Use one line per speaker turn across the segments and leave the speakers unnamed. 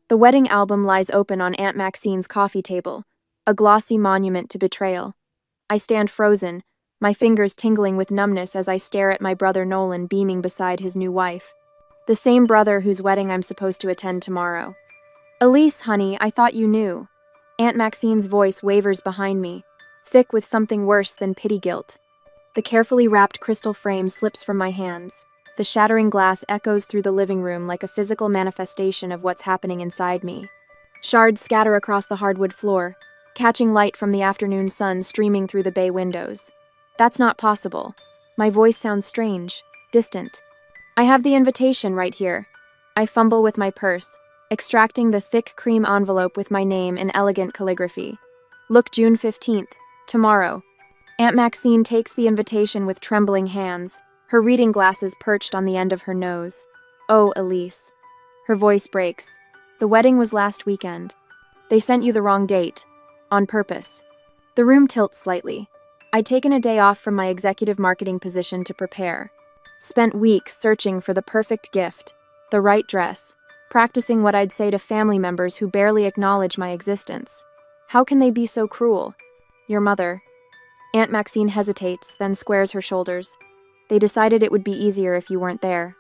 The wedding album lies open on Aunt Maxine's coffee table, a glossy monument to betrayal. I stand frozen, my fingers tingling with numbness as I stare at my brother Nolan beaming beside his new wife. The same brother whose wedding I'm supposed to attend tomorrow. "Elise, honey, I thought you knew." Aunt Maxine's voice wavers behind me, thick with something worse than pity guilt. The carefully wrapped crystal frame slips from my hands. The shattering glass echoes through the living room like a physical manifestation of what's happening inside me. Shards scatter across the hardwood floor, catching light from the afternoon sun streaming through the bay windows. That's not possible. My voice sounds strange, distant. I have the invitation right here. I fumble with my purse, extracting the thick cream envelope with my name in elegant calligraphy. Look, June 15th, tomorrow. Aunt Maxine takes the invitation with trembling hands, her reading glasses perched on the end of her nose. "Oh, Elise." Her voice breaks. "The wedding was last weekend. They sent you the wrong date. On purpose." The room tilts slightly. I'd taken a day off from my executive marketing position to prepare. Spent weeks searching for the perfect gift, the right dress, practicing what I'd say to family members who barely acknowledge my existence. How can they be so cruel? "Your mother." Aunt Maxine hesitates, then squares her shoulders. "They decided it would be easier if you weren't there."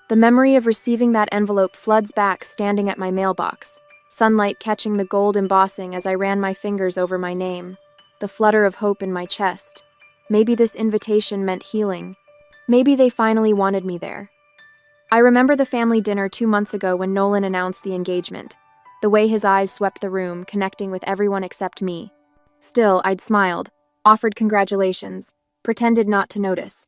The memory of receiving that envelope floods back standing at my mailbox, sunlight catching the gold embossing as I ran my fingers over my name, the flutter of hope in my chest. Maybe this invitation meant healing. Maybe they finally wanted me there. I remember the family dinner 2 months ago when Nolan announced the engagement, the way his eyes swept the room, connecting with everyone except me. Still, I'd smiled, offered congratulations, pretended not to notice.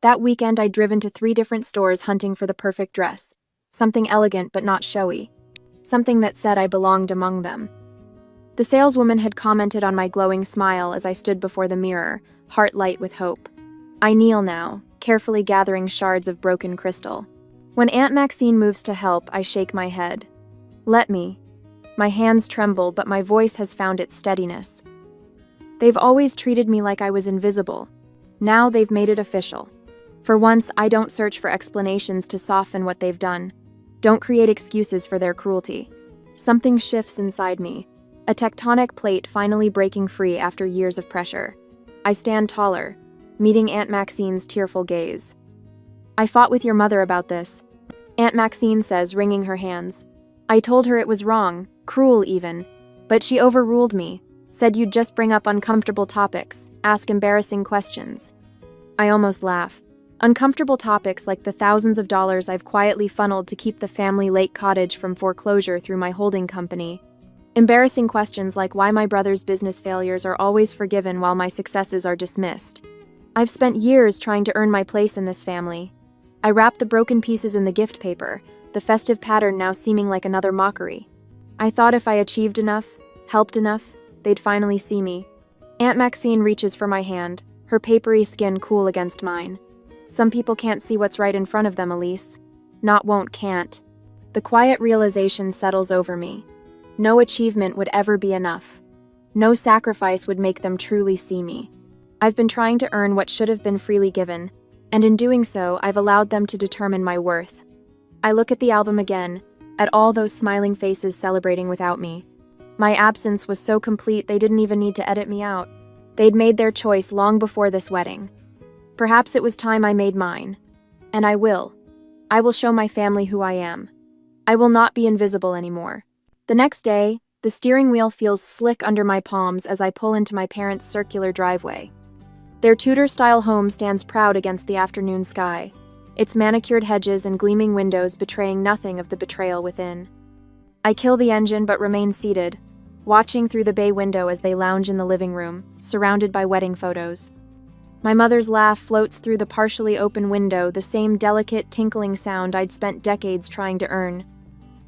That weekend, I'd driven to 3 different stores hunting for the perfect dress, something elegant but not showy, something that said I belonged among them. The saleswoman had commented on my glowing smile as I stood before the mirror, heart light with hope. I kneel now, carefully gathering shards of broken crystal. When Aunt Maxine moves to help, I shake my head. "Let me." My hands tremble, but my voice has found its steadiness. They've always treated me like I was invisible. Now they've made it official. For once, I don't search for explanations to soften what they've done. Don't create excuses for their cruelty. Something shifts inside me, a tectonic plate finally breaking free after years of pressure. I stand taller, meeting Aunt Maxine's tearful gaze. "I fought with your mother about this," Aunt Maxine says, wringing her hands. "I told her it was wrong, cruel even, but she overruled me, said you'd just bring up uncomfortable topics, ask embarrassing questions." I almost laugh. Uncomfortable topics like the thousands of dollars I've quietly funneled to keep the family lake cottage from foreclosure through my holding company. Embarrassing questions like why my brother's business failures are always forgiven while my successes are dismissed. I've spent years trying to earn my place in this family. I wrap the broken pieces in the gift paper, the festive pattern now seeming like another mockery. I thought if I achieved enough, helped enough, they'd finally see me. Aunt Maxine reaches for my hand, her papery skin cool against mine. "Some people can't see what's right in front of them, Elise. Not won't, can't." The quiet realization settles over me. No achievement would ever be enough. No sacrifice would make them truly see me. I've been trying to earn what should have been freely given, and in doing so, I've allowed them to determine my worth. I look at the album again, at all those smiling faces celebrating without me. My absence was so complete they didn't even need to edit me out. They'd made their choice long before this wedding. Perhaps it was time I made mine. And I will. I will show my family who I am. I will not be invisible anymore. The next day, the steering wheel feels slick under my palms as I pull into my parents' circular driveway. Their Tudor-style home stands proud against the afternoon sky, its manicured hedges and gleaming windows betraying nothing of the betrayal within. I kill the engine but remain seated, watching through the bay window as they lounge in the living room, surrounded by wedding photos. My mother's laugh floats through the partially open window, the same delicate, tinkling sound I'd spent decades trying to earn.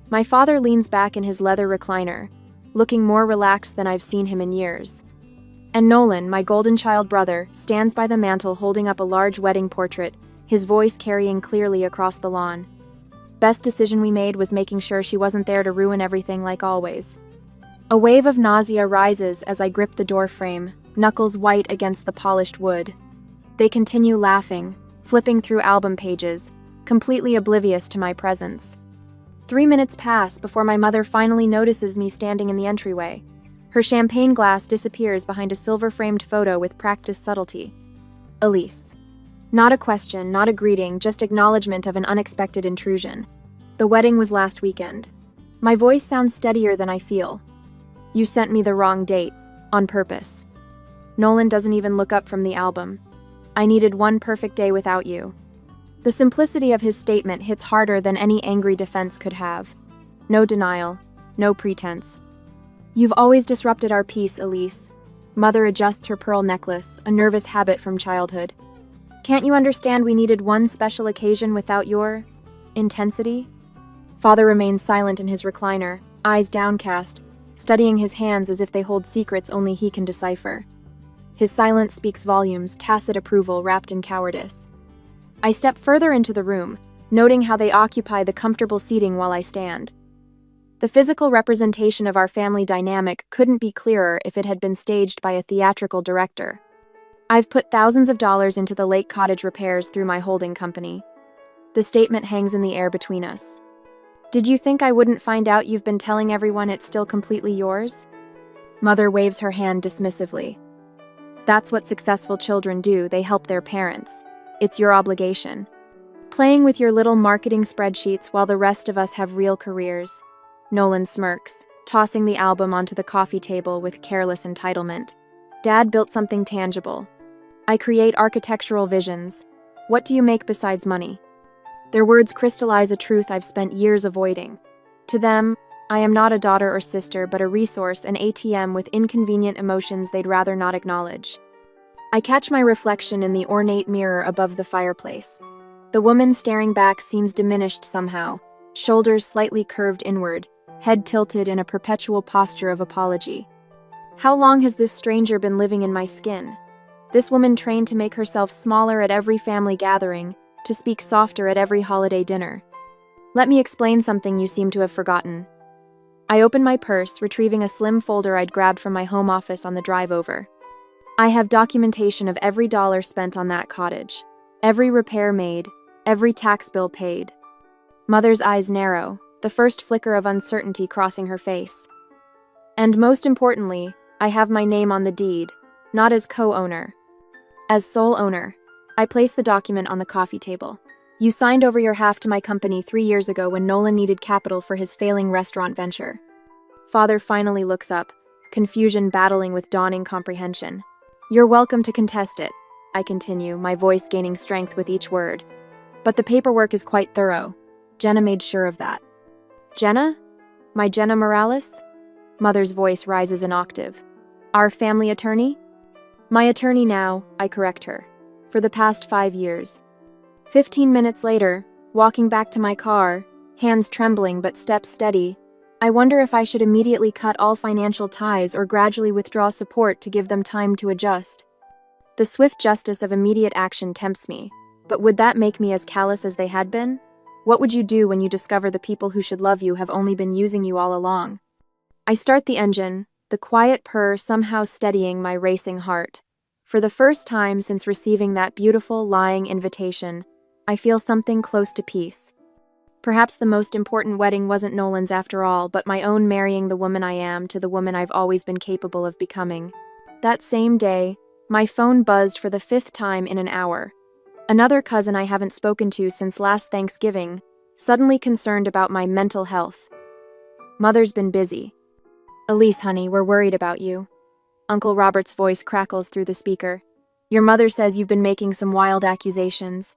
My father leans back in his leather recliner, looking more relaxed than I've seen him in years. And Nolan, my golden child brother, stands by the mantel holding up a large wedding portrait, his voice carrying clearly across the lawn. Best decision we made was making sure she wasn't there to ruin everything like always. A wave of nausea rises as I grip the door frame, knuckles white against the polished wood. They continue laughing, flipping through album pages, completely oblivious to my presence. 3 minutes pass before my mother finally notices me standing in the entryway. Her champagne glass disappears behind a silver-framed photo with practiced subtlety. Elise. Not a question, not a greeting, just acknowledgement of an unexpected intrusion. The wedding was last weekend. My voice sounds steadier than I feel. You sent me the wrong date, on purpose. Nolan doesn't even look up from the album. I needed one perfect day without you. The simplicity of his statement hits harder than any angry defense could have. No denial, no pretense. You've always disrupted our peace, Elise. Mother adjusts her pearl necklace, a nervous habit from childhood. Can't you understand we needed one special occasion without your intensity? Father remains silent in his recliner, eyes downcast, studying his hands as if they hold secrets only he can decipher. His silence speaks volumes, tacit approval wrapped in cowardice. I step further into the room, noting how they occupy the comfortable seating while I stand. The physical representation of our family dynamic couldn't be clearer if it had been staged by a theatrical director. I've put thousands of dollars into the lake cottage repairs through my holding company. The statement hangs in the air between us. Did you think I wouldn't find out you've been telling everyone it's still completely yours? Mother waves her hand dismissively. That's what successful children do, they help their parents. It's your obligation. Playing with your little marketing spreadsheets while the rest of us have real careers. Nolan smirks, tossing the album onto the coffee table with careless entitlement. Dad built something tangible. I create architectural visions. What do you make besides money? Their words crystallize a truth I've spent years avoiding. To them, I am not a daughter or sister, but a resource, an ATM with inconvenient emotions they'd rather not acknowledge. I catch my reflection in the ornate mirror above the fireplace. The woman staring back seems diminished somehow, shoulders slightly curved inward, head tilted in a perpetual posture of apology. How long has this stranger been living in my skin? This woman trained to make herself smaller at every family gathering, to speak softer at every holiday dinner. Let me explain something you seem to have forgotten. I open my purse, retrieving a slim folder I'd grabbed from my home office on the drive over. I have documentation of every dollar spent on that cottage, every repair made, every tax bill paid. Mother's eyes narrow, the first flicker of uncertainty crossing her face. And most importantly, I have my name on the deed, not as co-owner, as sole owner. I place the document on the coffee table. You signed over your half to my company 3 years ago when Nolan needed capital for his failing restaurant venture. Father finally looks up, confusion battling with dawning comprehension. You're welcome to contest it, I continue, my voice gaining strength with each word. But the paperwork is quite thorough. Jenna made sure of that. Jenna? My Jenna Morales? Mother's voice rises an octave. Our family attorney? My attorney now, I correct her. For the past 5 years. 15 minutes later, walking back to my car, hands trembling but steps steady, I wonder if I should immediately cut all financial ties or gradually withdraw support to give them time to adjust. The swift justice of immediate action tempts me, but would that make me as callous as they had been? What would you do when you discover the people who should love you have only been using you all along? I start the engine, the quiet purr somehow steadying my racing heart. For the first time since receiving that beautiful, lying invitation, I feel something close to peace. Perhaps the most important wedding wasn't Nolan's after all, but my own marrying the woman I am to the woman I've always been capable of becoming. That same day, my phone buzzed for the 5th time in an hour. Another cousin I haven't spoken to since last Thanksgiving, suddenly concerned about my mental health. Mother's been busy. Elise, honey, we're worried about you. Uncle Robert's voice crackles through the speaker. Your mother says you've been making some wild accusations.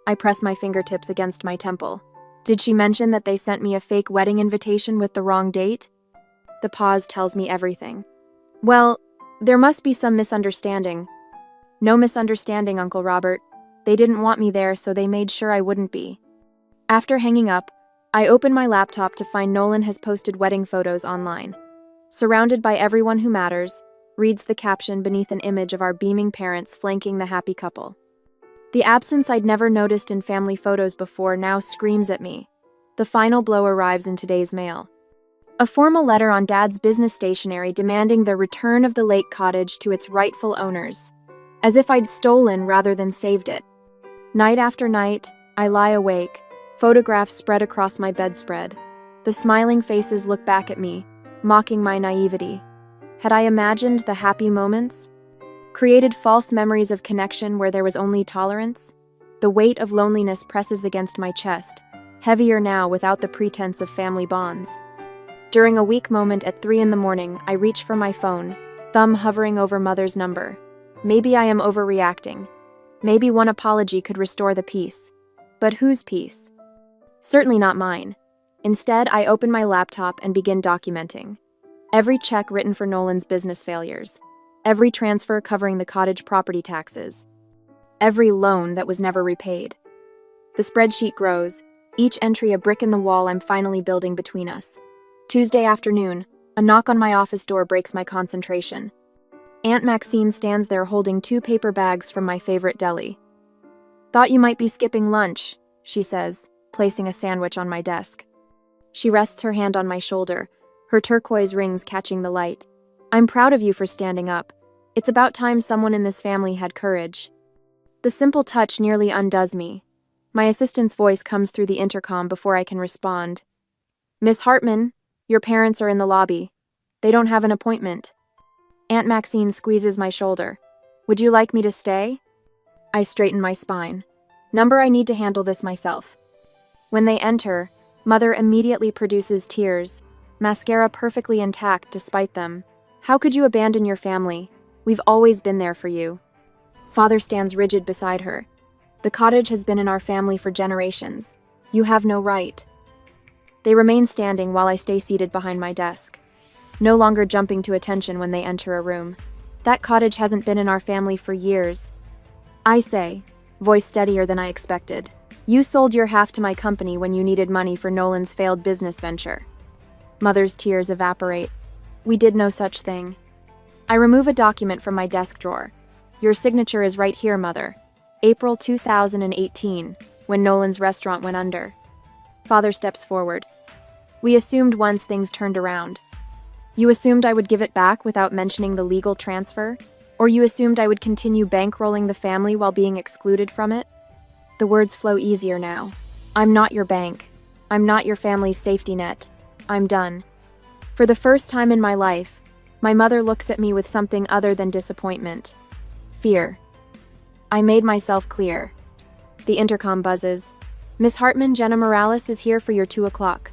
I press my fingertips against my temple. Did she mention that they sent me a fake wedding invitation with the wrong date? The pause tells me everything. Well, there must be some misunderstanding. No misunderstanding, Uncle Robert. They didn't want me there, so they made sure I wouldn't be. After hanging up, I open my laptop to find Nolan has posted wedding photos online. Surrounded by everyone who matters, reads the caption beneath an image of our beaming parents flanking the happy couple. The absence I'd never noticed in family photos before now screams at me. The final blow arrives in today's mail. A formal letter on Dad's business stationery demanding the return of the lake cottage to its rightful owners. As if I'd stolen rather than saved it. Night after night, I lie awake, Photographs spread across my bedspread. The smiling faces look back at me, mocking my naivety. Had I imagined the happy moments? Created false memories of connection where there was only tolerance? The weight of loneliness presses against my chest, heavier now without the pretense of family bonds. During a weak moment at 3 a.m, I reach for my phone, thumb hovering over mother's number. Maybe I am overreacting. Maybe one apology could restore the peace. But whose peace? Certainly not mine. Instead, I open my laptop and begin documenting. Every check written for Nolan's business failures. Every transfer covering the cottage property taxes. Every loan that was never repaid. The spreadsheet grows, each entry a brick in the wall I'm finally building between us. Tuesday afternoon, a knock on my office door breaks my concentration. Aunt Maxine stands there holding 2 paper bags from my favorite deli. "Thought you might be skipping lunch," she says, placing a sandwich on my desk. She rests her hand on my shoulder, her turquoise rings catching the light. "I'm proud of you for standing up. It's about time someone in this family had courage." The simple touch nearly undoes me. My assistant's voice comes through the intercom before I can respond. "Miss Hartman, your parents are in the lobby. They don't have an appointment." Aunt Maxine squeezes my shoulder. "Would you like me to stay?" I straighten my spine. "Number, I need to handle this myself." When they enter, Mother immediately produces tears, mascara perfectly intact despite them. "How could you abandon your family? We've always been there for you." Father stands rigid beside her. "The cottage has been in our family for generations. You have no right." They remain standing while I stay seated behind my desk, no longer jumping to attention when they enter a room. "That cottage hasn't been in our family for years." I say, voice steadier than I expected. "You sold your half to my company when you needed money for Nolan's failed business venture." Mother's tears evaporate. "We did no such thing." I remove a document from my desk drawer. "Your signature is right here, Mother. April 2018, when Nolan's restaurant went under." Father steps forward. "We assumed once things turned around. You assumed I would give it back without mentioning the legal transfer? Or you assumed I would continue bankrolling the family while being excluded from it?" The words flow easier now. "I'm not your bank. I'm not your family's safety net. I'm done." For the first time in my life, my mother looks at me with something other than disappointment. Fear. I made myself clear. The intercom buzzes. "Miss Hartman, Jenna Morales is here for your 2 o'clock.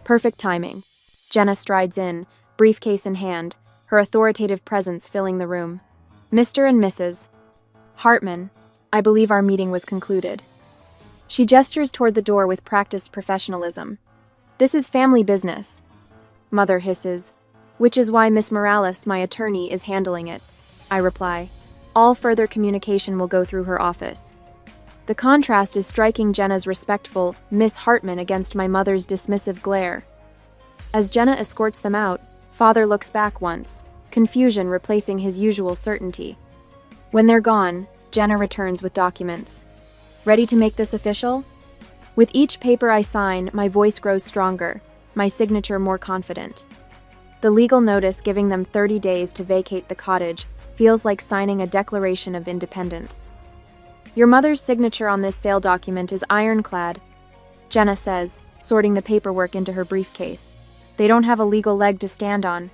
Perfect timing. Jenna strides in, briefcase in hand, her authoritative presence filling the room. "Mr. and Mrs. Hartman, I believe our meeting was concluded." She gestures toward the door with practiced professionalism. "This is family business." Mother hisses. "Which is why Miss Morales, my attorney, is handling it." I reply. "All further communication will go through her office." The contrast is striking. Jenna's respectful Miss Hartman against my mother's dismissive glare. As Jenna escorts them out, Father looks back once, confusion replacing his usual certainty. When they're gone, Jenna returns with documents. "Ready to make this official?" With each paper I sign, my voice grows stronger, my signature more confident. The legal notice giving them 30 days to vacate the cottage feels like signing a declaration of independence. "Your mother's signature on this sale document is ironclad," Jenna says, sorting the paperwork into her briefcase. "They don't have a legal leg to stand on."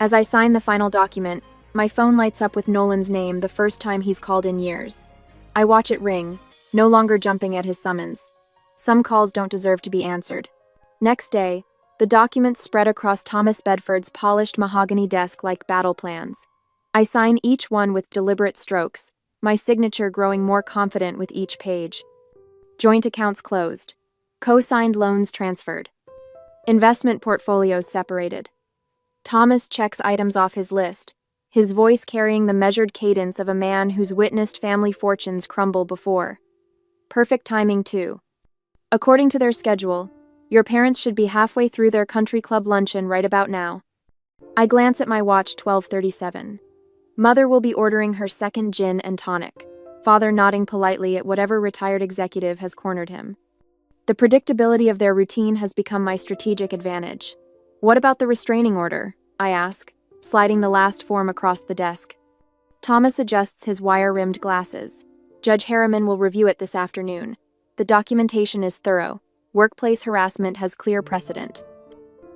As I sign the final document, my phone lights up with Nolan's name, the first time he's called in years. I watch it ring, no longer jumping at his summons. Some calls don't deserve to be answered. Next day, the documents spread across Thomas Bedford's polished mahogany desk like battle plans. I sign each one with deliberate strokes, my signature growing more confident with each page. Joint accounts closed. Co-signed loans transferred. Investment portfolios separated. Thomas checks items off his list, his voice carrying the measured cadence of a man who's witnessed family fortunes crumble before. Perfect timing, too. According to their schedule, your parents should be halfway through their country club luncheon right about now. I glance at my watch, 12:37. Mother will be ordering her second gin and tonic, Father nodding politely at whatever retired executive has cornered him. The predictability of their routine has become my strategic advantage. "What about the restraining order?" I ask, sliding the last form across the desk. Thomas adjusts his wire-rimmed glasses. "Judge Harriman will review it this afternoon. The documentation is thorough. Workplace harassment has clear precedent.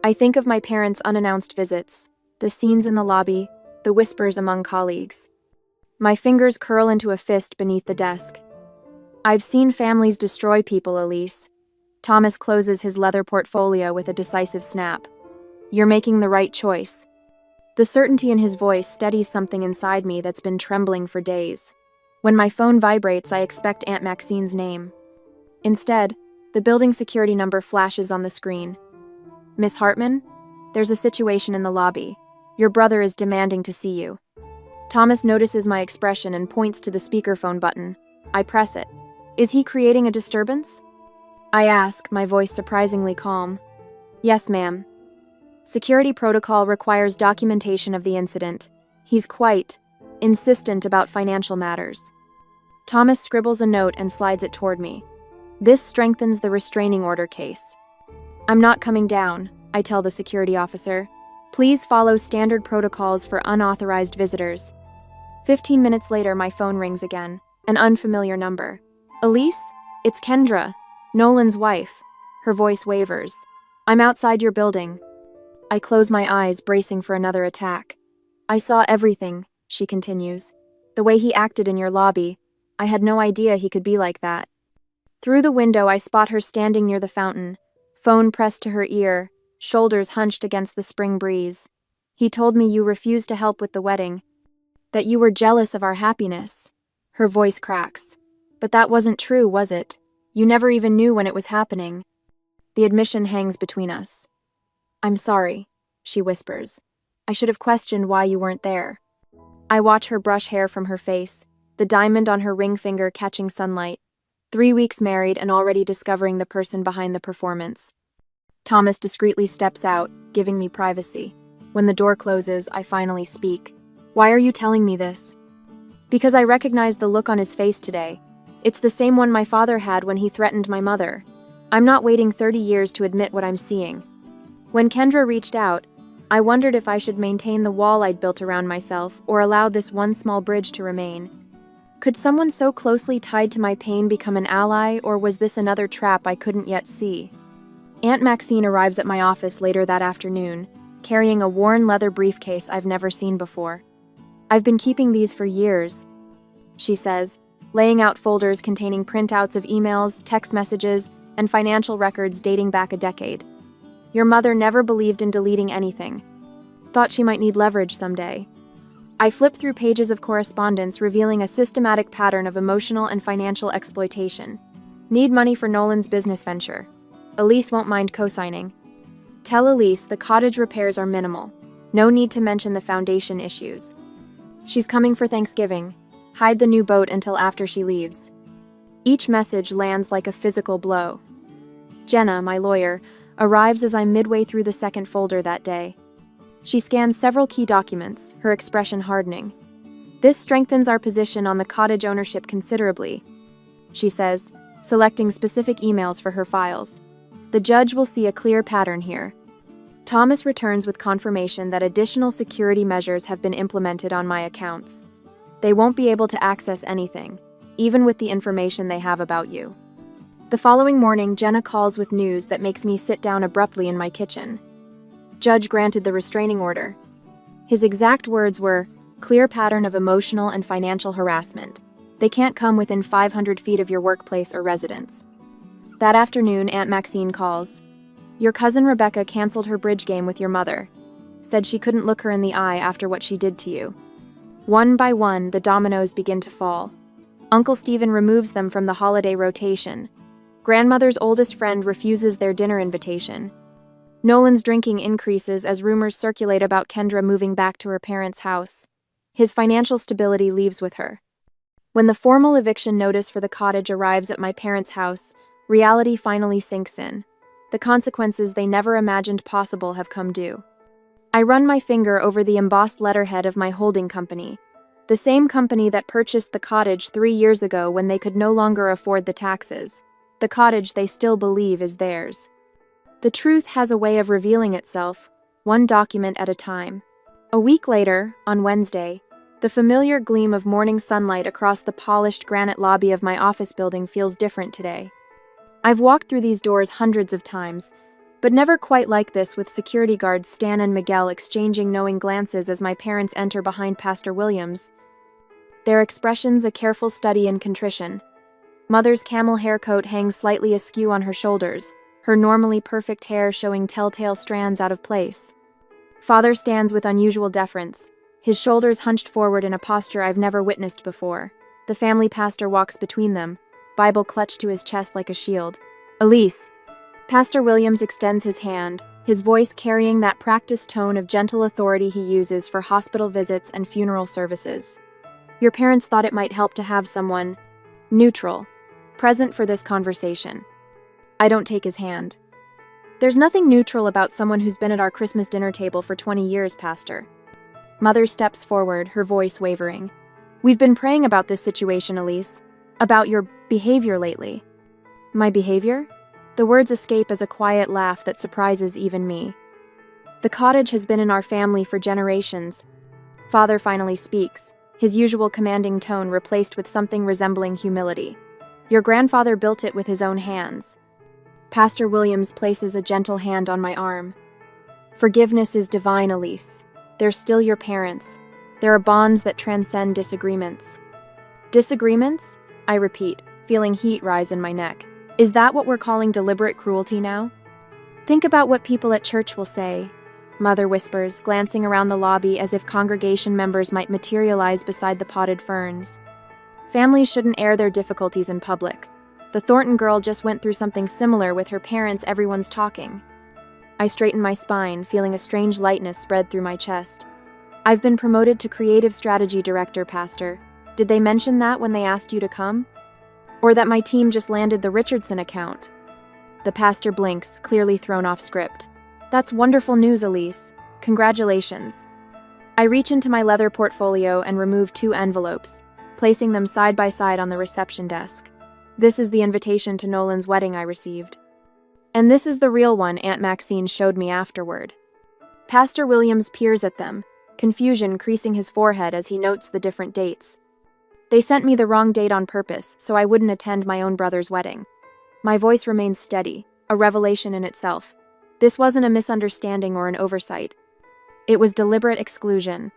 I think of my parents' unannounced visits, the scenes in the lobby, the whispers among colleagues. My fingers curl into a fist beneath the desk. I've seen families destroy people, Elise. Thomas closes his leather portfolio with a decisive snap. You're making the right choice. The certainty in his voice steadies something inside me that's been trembling for days. When my phone vibrates, I expect Aunt Maxine's name. Instead, the building security number flashes on the screen. Miss Hartman? There's a situation in the lobby. Your brother is demanding to see you. Thomas notices my expression and points to the speakerphone button. I press it. Is he creating a disturbance? I ask, my voice surprisingly calm. Yes, ma'am. Security protocol requires documentation of the incident. He's quite insistent about financial matters. Thomas scribbles a note and slides it toward me. This strengthens the restraining order case. I'm not coming down, I tell the security officer. Please follow standard protocols for unauthorized visitors. 15 minutes later, my phone rings again. An unfamiliar number. Elise? It's Kendra, Nolan's wife. Her voice wavers. I'm outside your building. I close my eyes, bracing for another attack. I saw everything, she continues. The way he acted in your lobby. I had no idea he could be like that. Through the window, I spot her standing near the fountain, phone pressed to her ear, shoulders hunched against the spring breeze. He told me you refused to help with the wedding, that you were jealous of our happiness. Her voice cracks. But that wasn't true, was it? You never even knew when it was happening. The admission hangs between us. I'm sorry, she whispers. I should have questioned why you weren't there. I watch her brush hair from her face, the diamond on her ring finger catching sunlight. 3 weeks married and already discovering the person behind the performance. Thomas discreetly steps out, giving me privacy. When the door closes, I finally speak. Why are you telling me this? Because I recognize the look on his face today. It's the same one my father had when he threatened my mother. I'm not waiting 30 years to admit what I'm seeing. When Kendra reached out, I wondered if I should maintain the wall I'd built around myself or allow this one small bridge to remain. Could someone so closely tied to my pain become an ally, or was this another trap I couldn't yet see? Aunt Maxine arrives at my office later that afternoon, carrying a worn leather briefcase I've never seen before. I've been keeping these for years, she says, laying out folders containing printouts of emails, text messages, and financial records dating back a decade. Your mother never believed in deleting anything. Thought she might need leverage someday. I flip through pages of correspondence revealing a systematic pattern of emotional and financial exploitation. Need money for Nolan's business venture. Elise won't mind co-signing. Tell Elise the cottage repairs are minimal. No need to mention the foundation issues. She's coming for Thanksgiving. Hide the new boat until after she leaves. Each message lands like a physical blow. Jenna, my lawyer, arrives as I'm midway through the second folder that day. She scans several key documents, her expression hardening. This strengthens our position on the cottage ownership considerably, she says, selecting specific emails for her files. The judge will see a clear pattern here. Thomas returns with confirmation that additional security measures have been implemented on my accounts. They won't be able to access anything, even with the information they have about you. The following morning, Jenna calls with news that makes me sit down abruptly in my kitchen. Judge granted the restraining order. His exact words were, clear pattern of emotional and financial harassment. They can't come within 500 feet of your workplace or residence. That afternoon, Aunt Maxine calls. Your cousin Rebecca canceled her bridge game with your mother. Said she couldn't look her in the eye after what she did to you. One by one, the dominoes begin to fall. Uncle Stephen removes them from the holiday rotation. Grandmother's oldest friend refuses their dinner invitation. Nolan's drinking increases as rumors circulate about Kendra moving back to her parents' house. His financial stability leaves with her. When the formal eviction notice for the cottage arrives at my parents' house, reality finally sinks in. The consequences they never imagined possible have come due. I run my finger over the embossed letterhead of my holding company, the same company that purchased the cottage 3 years ago when they could no longer afford the taxes. The cottage they still believe is theirs. The truth has a way of revealing itself, one document at a time. A week later, on Wednesday, the familiar gleam of morning sunlight across the polished granite lobby of my office building feels different today. I've walked through these doors hundreds of times, but never quite like this, with security guards Stan and Miguel exchanging knowing glances as my parents enter behind Pastor Williams. Their expressions a careful study in contrition. Mother's camel hair coat hangs slightly askew on her shoulders, her normally perfect hair showing telltale strands out of place. Father stands with unusual deference, his shoulders hunched forward in a posture I've never witnessed before. The family pastor walks between them, Bible clutched to his chest like a shield. "Elise." Pastor Williams extends his hand, his voice carrying that practiced tone of gentle authority he uses for hospital visits and funeral services. "Your parents thought it might help to have someone neutral present for this conversation." I don't take his hand. "There's nothing neutral about someone who's been at our Christmas dinner table for 20 years, Pastor." Mother steps forward, her voice wavering. "We've been praying about this situation, Elise. About your behavior lately." "My behavior?" The words escape as a quiet laugh that surprises even me. "The cottage has been in our family for generations." Father finally speaks, his usual commanding tone replaced with something resembling humility. "Your grandfather built it with his own hands." Pastor Williams places a gentle hand on my arm. "Forgiveness is divine, Elise. They're still your parents. There are bonds that transcend disagreements." "Disagreements?" I repeat, feeling heat rise in my neck. "Is that what we're calling deliberate cruelty now?" "Think about what people at church will say," Mother whispers, glancing around the lobby as if congregation members might materialize beside the potted ferns. "Families shouldn't air their difficulties in public. The Thornton girl just went through something similar with her parents. Everyone's talking." I straighten my spine, feeling a strange lightness spread through my chest. "I've been promoted to Creative Strategy Director, Pastor. Did they mention that when they asked you to come? Or that my team just landed the Richardson account?" The pastor blinks, clearly thrown off script. "That's wonderful news, Elise. Congratulations." I reach into my leather portfolio and remove 2 envelopes, placing them side by side on the reception desk. "This is the invitation to Nolan's wedding I received. And this is the real one Aunt Maxine showed me afterward." Pastor Williams peers at them, confusion creasing his forehead as he notes the different dates. "They sent me the wrong date on purpose, so I wouldn't attend my own brother's wedding." My voice remains steady, a revelation in itself. This wasn't a misunderstanding or an oversight. It was deliberate exclusion.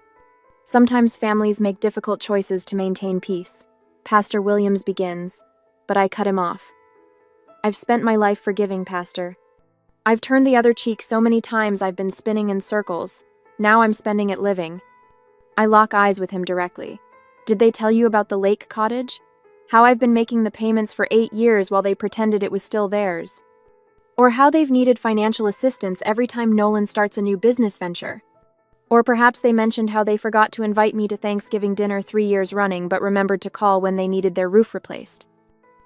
Sometimes families make difficult choices to maintain peace. Pastor Williams begins, but I cut him off. "I've spent my life forgiving, Pastor. I've turned the other cheek so many times I've been spinning in circles. Now I'm spending it living." I lock eyes with him directly. "Did they tell you about the lake cottage? How I've been making the payments for 8 years while they pretended it was still theirs? Or how they've needed financial assistance every time Nolan starts a new business venture? Or perhaps they mentioned how they forgot to invite me to Thanksgiving dinner 3 years running but remembered to call when they needed their roof replaced."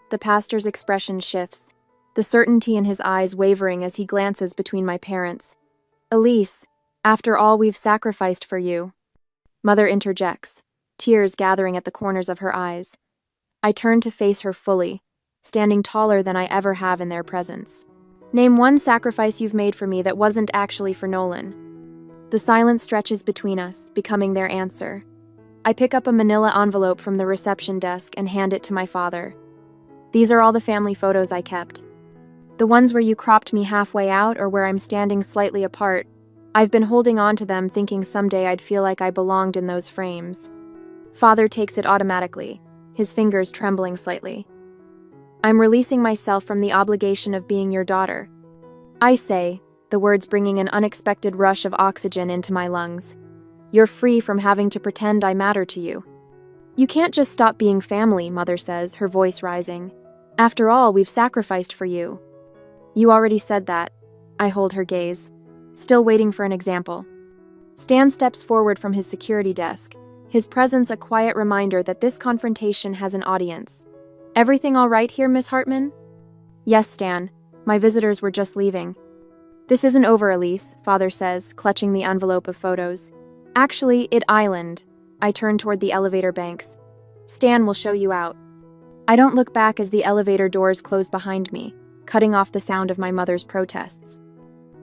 The pastor's expression shifts, the certainty in his eyes wavering as he glances between my parents. "Elise, after all we've sacrificed for you." Mother interjects, tears gathering at the corners of her eyes. I turn to face her fully, standing taller than I ever have in their presence. "Name one sacrifice you've made for me that wasn't actually for Nolan." The silence stretches between us, becoming their answer. I pick up a manila envelope from the reception desk and hand it to my father. "These are all the family photos I kept. The ones where you cropped me halfway out or where I'm standing slightly apart. I've been holding on to them, thinking someday I'd feel like I belonged in those frames." Father takes it automatically, his fingers trembling slightly. "I'm releasing myself from the obligation of being your daughter." I say, the words bringing an unexpected rush of oxygen into my lungs. "You're free from having to pretend I matter to you." "You can't just stop being family," Mother says, her voice rising. "After all, we've sacrificed for you." "You already said that." I hold her gaze, still waiting for an example. Stan steps forward from his security desk, his presence a quiet reminder that this confrontation has an audience. "Everything all right here, Miss Hartman?" "Yes, Stan. My visitors were just leaving." "This isn't over, Elise," Father says, clutching the envelope of photos. "Actually, it island." I turn toward the elevator banks. "Stan will show you out." I don't look back as the elevator doors close behind me, cutting off the sound of my mother's protests.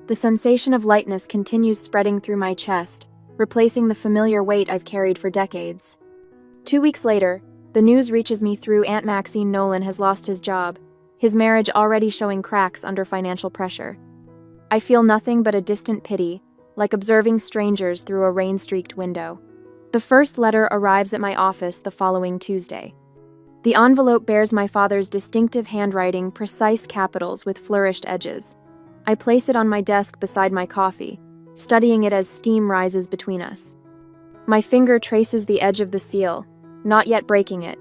The sensation of lightness continues spreading through my chest, replacing the familiar weight I've carried for decades. 2 weeks later, the news reaches me through Aunt Maxine. Nolan has lost his job. his marriage already showing cracks under financial pressure. I feel nothing but a distant pity, like observing strangers through a rain-streaked window. The first letter arrives at my office the following Tuesday. The envelope bears my father's distinctive handwriting, precise capitals with flourished edges. I place it on my desk beside my coffee, studying it as steam rises between us. My finger traces the edge of the seal, not yet breaking it.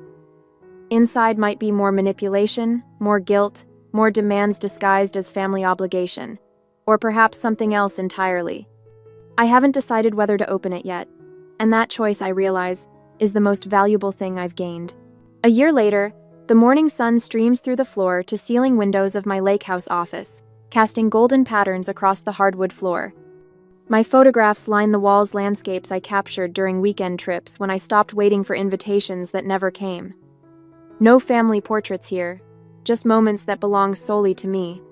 Inside might be more manipulation, more guilt, more demands disguised as family obligation, or perhaps something else entirely. I haven't decided whether to open it yet, and that choice, I realize, is the most valuable thing I've gained. A year later, the morning sun streams through the floor-to-ceiling windows of my lake house office, casting golden patterns across the hardwood floor. My photographs line the walls, landscapes I captured during weekend trips when I stopped waiting for invitations that never came. No family portraits here, just moments that belong solely to me.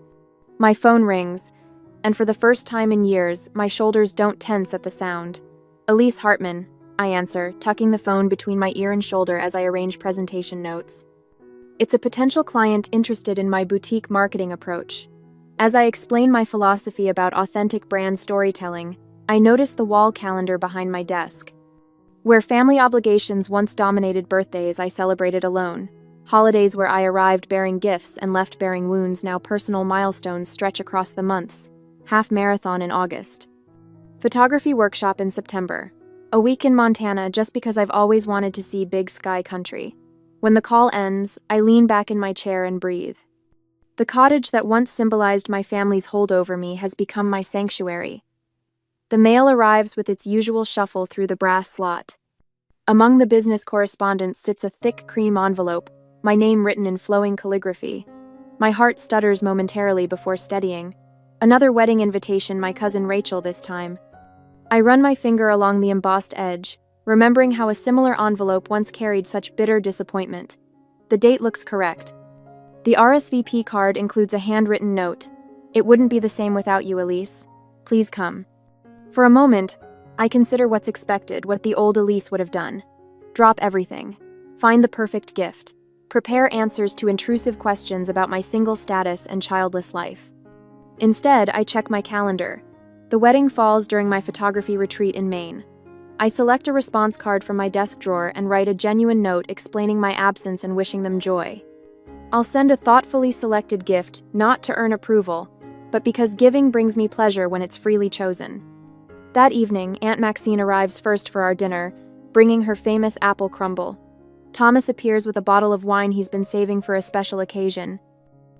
My phone rings, and for the first time in years, my shoulders don't tense at the sound. Elise Hartman, I answer, tucking the phone between my ear and shoulder as I arrange presentation notes. It's a potential client interested in my boutique marketing approach. As I explain my philosophy about authentic brand storytelling, I notice the wall calendar behind my desk. Where family obligations once dominated birthdays, I celebrated alone. Holidays where I arrived bearing gifts and left bearing wounds, now personal milestones stretch across the months. Half marathon in August. Photography workshop in September. A week in Montana just because I've always wanted to see big sky country. When the call ends, I lean back in my chair and breathe. The cottage that once symbolized my family's hold over me has become my sanctuary. The mail arrives with its usual shuffle through the brass slot. Among the business correspondence sits a thick cream envelope, my name written in flowing calligraphy. My heart stutters momentarily before steadying. Another wedding invitation, my cousin Rachel this time. I run my finger along the embossed edge, remembering how a similar envelope once carried such bitter disappointment. The date looks correct. The RSVP card includes a handwritten note. It wouldn't be the same without you, Elise. Please come. For a moment, I consider what's expected, what the old Elise would have done. Drop everything. Find the perfect gift. Prepare answers to intrusive questions about my single status and childless life. Instead, I check my calendar. The wedding falls during my photography retreat in Maine. I select a response card from my desk drawer and write a genuine note explaining my absence and wishing them joy. I'll send a thoughtfully selected gift, not to earn approval, but because giving brings me pleasure when it's freely chosen. That evening, Aunt Maxine arrives first for our dinner, bringing her famous apple crumble. Thomas appears with a bottle of wine he's been saving for a special occasion.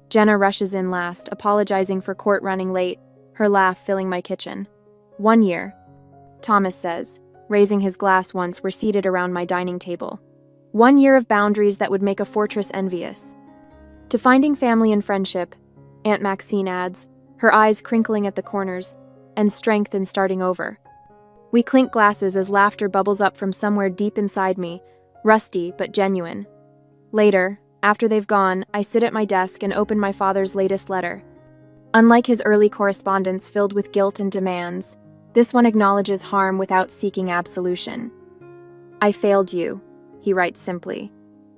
Jenna rushes in last, apologizing for court running late, her laugh filling my kitchen. 1 year, Thomas says, raising his glass once we're seated around my dining table. 1 year of boundaries that would make a fortress envious. To finding family and friendship, Aunt Maxine adds, her eyes crinkling at the corners, and strength in starting over. We clink glasses as laughter bubbles up from somewhere deep inside me, rusty but genuine. Later, after they've gone, I sit at my desk and open my father's latest letter. Unlike his early correspondence filled with guilt and demands, this one acknowledges harm without seeking absolution. I failed you, he writes simply.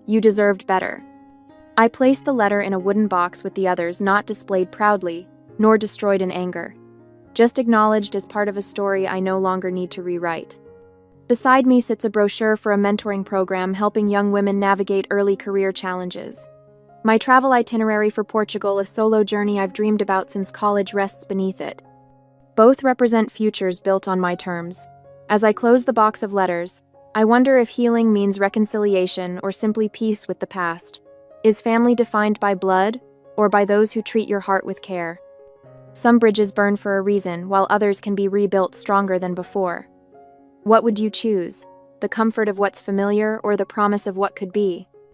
You deserved better. I place the letter in a wooden box with the others, not displayed proudly, nor destroyed in anger. Just acknowledged as part of a story I no longer need to rewrite. Beside me sits a brochure for a mentoring program helping young women navigate early career challenges. My travel itinerary for Portugal, a solo journey I've dreamed about since college, rests beneath it. Both represent futures built on my terms. As I close the box of letters, I wonder if healing means reconciliation or simply peace with the past. Is family defined by blood, or by those who treat your heart with care? Some bridges burn for a reason, while others can be rebuilt stronger than before. What would you choose? The comfort of what's familiar or the promise of what could be?